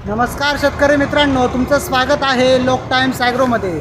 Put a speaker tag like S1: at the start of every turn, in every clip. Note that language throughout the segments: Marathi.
S1: नमस्कार शेतकरी मित्रांनो, तुमचं स्वागत आहे लोक टाइम्स ॲग्रोमध्ये।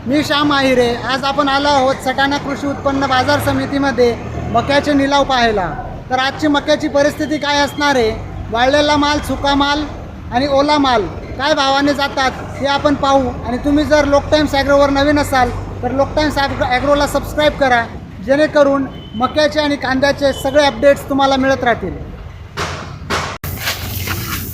S1: मी श्याम आहिरे। आज आपण आलो आहोत सटाणा कृषी उत्पन्न बाजार समितीमध्ये मक्याचे निलाव पाहायला। तर आजची मक्याची परिस्थिती काय असणार आहे, वाळलेला माल, सुका माल आणि ओला माल काय भावाने जातात हे आपण पाहू। आणि तुम्ही जर लोक टाइम्स ॲग्रोवर नवीन असाल तर लोक टाइम्स ॲग्रोला सबस्क्राईब करा, जेणेकरून मक्याचे आणि कांद्याचे सगळे अपडेट्स तुम्हाला मिळत राहतील।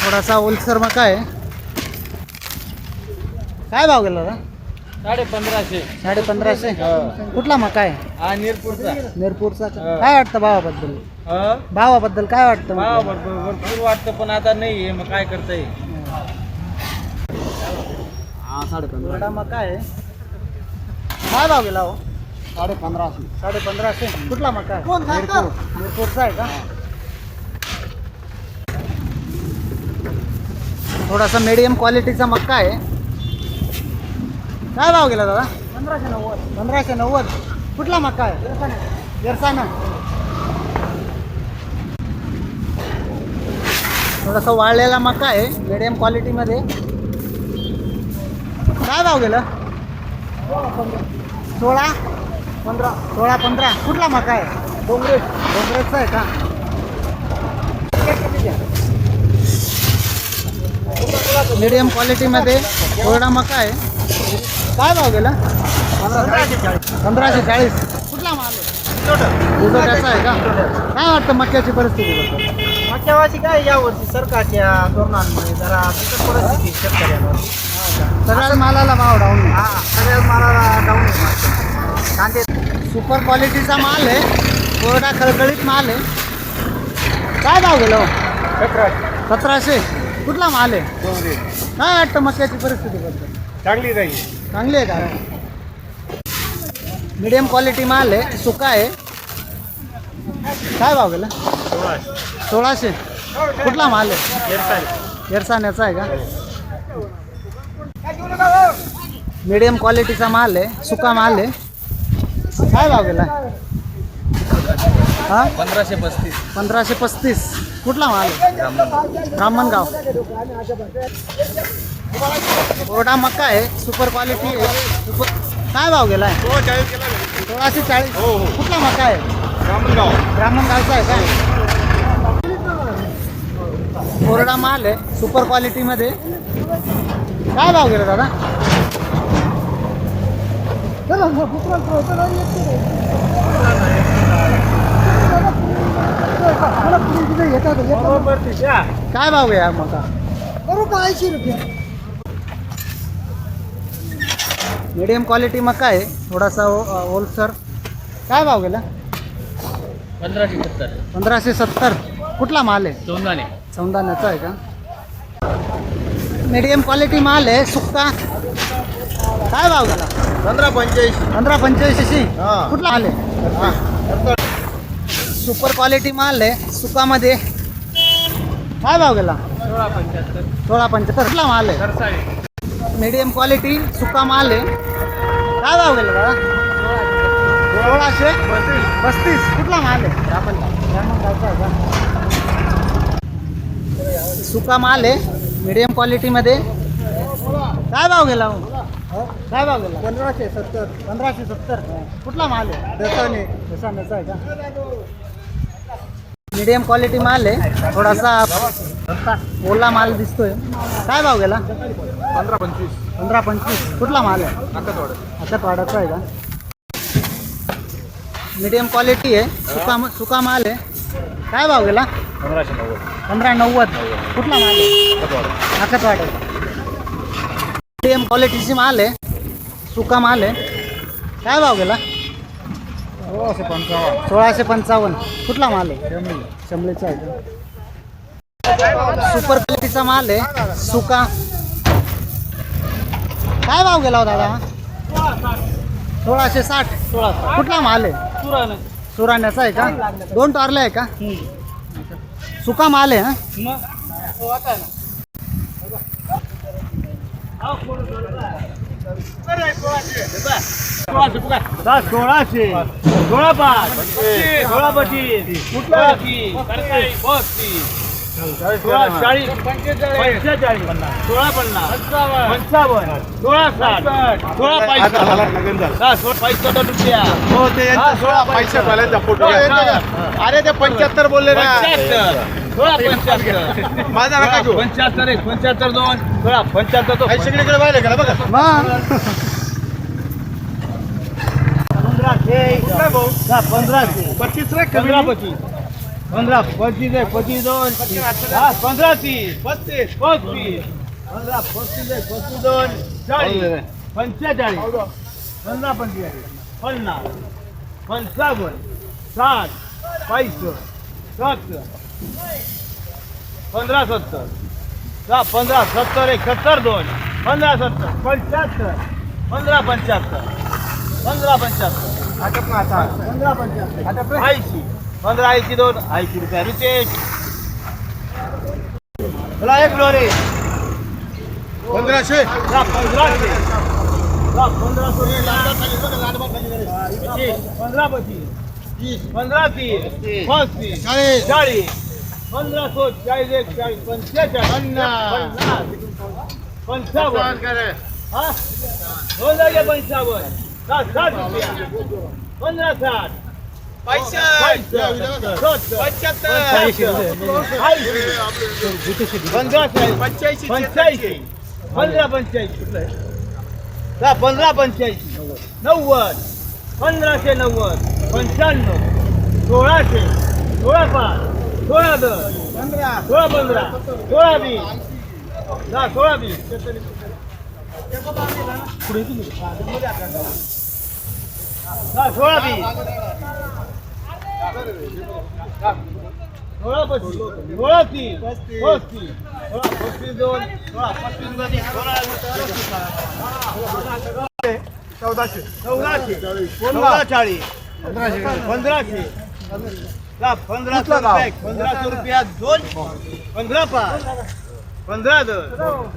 S1: थोडासा ओलसर मका आहे, काय भाव गेला दादा?
S2: 1550.
S1: 1550. कुठला मका आहे?
S2: हा निरपूरचा.
S1: निरपूरचा काय वाटतं भावाबद्दल? भावाबद्दल काय वाटतं?
S2: भरपूर वाटतं पण आता नाही आहे, मग काय करता येईल.
S1: 1550 मका आहे, काय भाव गेला हो?
S2: 1550.
S1: 1550. कुठला मका आहे? निरपूरचा आहे का? थोडासा मीडियम क्वालिटीचा मक्का आहे, काय भाव गेला दादा? 1590. कुठला मक्का आहे? येरसाना. थोडासा वाळलेला मक्का आहे मीडियम क्वालिटीमध्ये, काय भाव गेला? 16-15. कुठला मका आहे? डोंगरेजचा आहे का? मीडियम क्वालिटीमध्ये कोरडा मका आहे, काय भाव गेला? 1540. कुठला माल आहे? दुसऱ्याचा आहे का? काय वाटतं मक्याची परिस्थिती?
S2: मक्यावाची काय यावर्षी सरकारच्या धोरणांमुळे जरा बिकट परिस्थिती शेतकऱ्यांवर.
S1: सगळ्याच मालाला भाव डाऊन.
S2: सगळ्याच मालाला डाऊन आहे. कांदे
S1: सुपर क्वालिटीचा माल आहे, कोरडा खळखळीत माल आहे, काय भाव गेला? 1700. कुठला माल आहे? काय वाटतं मक्याची परिस्थितीबद्दल?
S2: चांगली राहील.
S1: चांगली आहे का? मीडियम क्वालिटी माल आहे, सुका आहे, काय भाव गेला? 1600. कुठला माल आहे? येरसाण्याचा आहे का? मीडियम क्वालिटीचा माल आहे, सुका माल आहे, काय भाव गेला? 1535. कुठला माल आहे? ब्राह्मणगाव. कोरडा मक्का आहे, सुपर क्वालिटी आहे, काय भाव गेला? 1640. कुठला मक्का आहे? ब्राह्मणगावचा आहे का? कोरडा माल आहे, सुपर क्वालिटीमध्ये, काय भाव गेला दादा? काय भाव घ्या मका? 80 रुपये. मीडियम क्वालिटी मका आहे, थोडासा ओलसर, काय भाव गेला? 1570. कुठला माल आहे? चौंदाण्याचा आहे का? मीडियम क्वालिटी माल आहे, सुक्का, काय भाव गेला? 1585. कुठला माल आहे? सुपर क्वालिटी माल आहे, सुकामध्ये, काय भाव गेला? 1675. कुठला माल आहे? मीडियम क्वालिटी सुका माल आहे, काय भाव गेला दादा? 1635. कुठला माल आहे? ब्राह्मणगावचा आहे का? सुका माल आहे, मीडियम क्वालिटीमध्ये, काय भाव गेला? काय भाव गेला? 1570. कुठला माल आहे? दसाण्याचा आहे का? मीडियम क्वालिटी माल आहे, थोडासा ओला माल दिसतोय, काय भाव गेला? 1525. कुठला माल आहे? आकतवाडाचा आहे का? मीडियम क्वालिटी आहे, सुका माल आहे, काय भाव गेला? 1590. कुठला माल आहे? आकतवाडा. मीडियम क्वालिटीची माल आहे, सुका माल आहे, काय भाव गेला? 1655. कुठला माल आहे? शंभरीचा आहे का? सुपर क्वालिटीचा माल आहे, सुका, काय भाव गेला हो दादा? 1660. कुठला माल आहे? सुराण्याचा आहे का? 2 टॉरले आहे का? सुका माल आहे.
S2: सोळा 40 45 16 50 55 16 60 16 रुपया
S3: हो ते यांचं 16 पैसे वाल्यांचा फोटो घ्या. अरे ते 75 बोलले ना
S2: 75
S3: माझा नका घेऊ
S2: 75 1 75 2 16 75 तो
S3: सगळीकडे पाहिलं का बघा
S1: मग
S2: 15
S3: 25 रे
S2: 15 25 15 25 1 25 2 15 30
S3: 35
S2: 35 15 35 1 35 2 40 45 15 45 50 55 60 65 70 15 70 15 70 1 70 2 15 70 75 15 75 15 75
S3: आटप ना आता
S2: 15 75 80 15 80 2 80 रुपये रितेश चला एक लोरे
S3: 1500
S2: 1500 1500 15 25 15 30 35 40 15 40 1 40 45 55 हा हो जागे 55 60 रुपया 15 60 पंधरा पंच्याऐंशी 90 1590 95 1600 16 5 16 10 16 15 16 20 16 20 16 1500 रुपया 2 15 5 15 10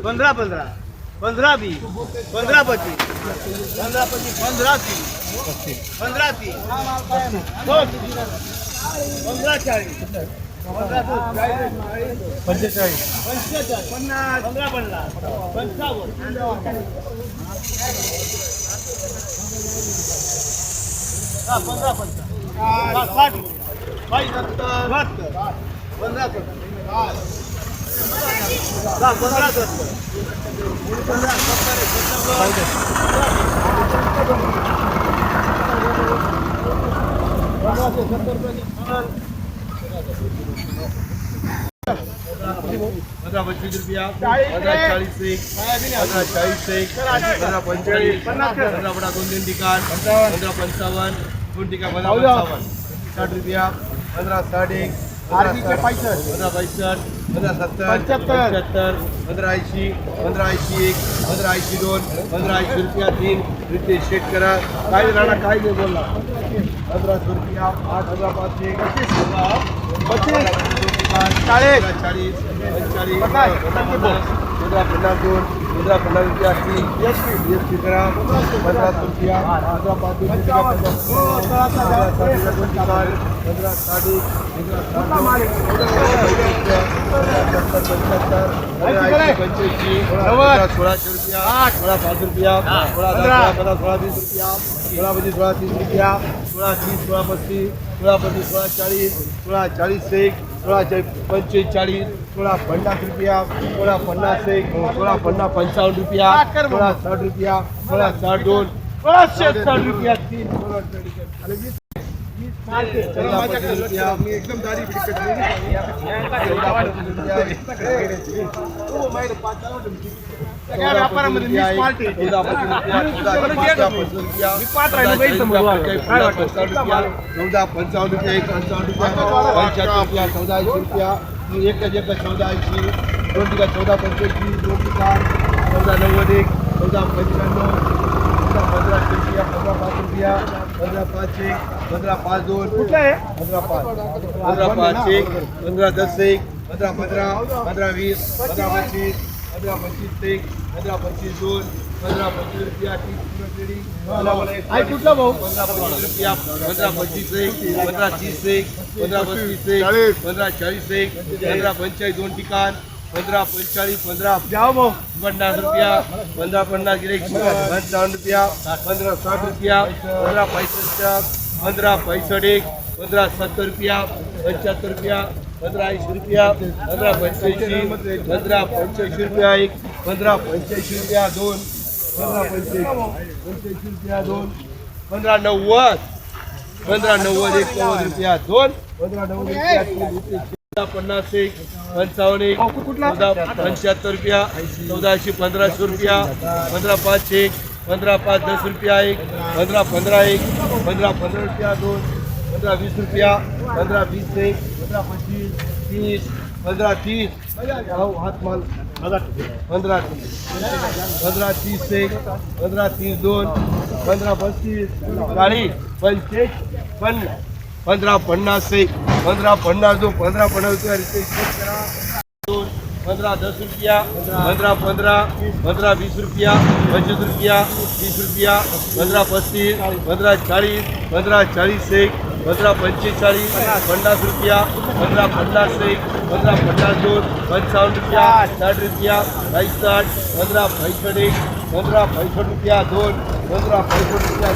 S2: 15 15 15 20 15 25 15 25 15 30 15 30 15 40 15 45 15 रुपया 40 15 45 15 बडा 2 ठिकाण 15 55 2 ठिकाण 55 60 रुपया 15 60 15 65 15 70 75 15 80 15 81 15 82 15 80 रुपया 3 रितेश शेट करा काय राणा काय नाही बोलला 1500 रुपया 8 25 40 40 रुपया 3 करा 15 रुपया 55 रुपया 60 रुपया 60 2 60 रुपया 3 मी एकदम दारी व्यापारामध्ये एक 1480 2 ठिकाण 14 85 2 ठिकाण 14 90 14 95 15 5 रुपया 15 5 1 15 5 2 15 5 1 15 5 1 15 10 1 15 15 20 15 25 15 25 एक 15 25 दोन 15 25 रुपया 30 रुपये 15
S3: भाऊ
S2: 15 25 रुपया 15 25 एक 15 30 एक 15 35 एक 15 40 एक 15 45 दोन ठिकाण 15 45 15
S3: जाओ भाऊ
S2: 50 रुपया 15 50 गिरे 55 रुपया 15 60 रुपया 15 65 15 65 एक 15 70 रुपया 75 रुपया 15 80 रुपया 15 85 15 85 रुपया एक 15 85 रुपया दोन 15 85 रुपया दोन 15 90 15 90 एक 90 रुपया दोन 15 90 रुपया 50 एक 55 एक 75 रुपया 1400 1500 रुपया 15 5 एक 15 5 10 रुपया एक 15 15 एक 15 15 रुपया दोन 15 20 रुपया 15 20 एक 15 25 30 15 30 हात माल 15 30 एक 15 30 दोन 15 35 40 45 15 50 एक 15 50 दो 15 50 रुपया दोन 15 10 रुपया 15 15 15 20 रुपया 25 रुपया 30 रुपया 15 35 15 40 15 40 एक 15 45 50 रुपया 15 50 एक 15 50 दोन 55 रुपया 60 रुपया 60 15 65 एक 15 65 रुपया दोन 15 65 रुपया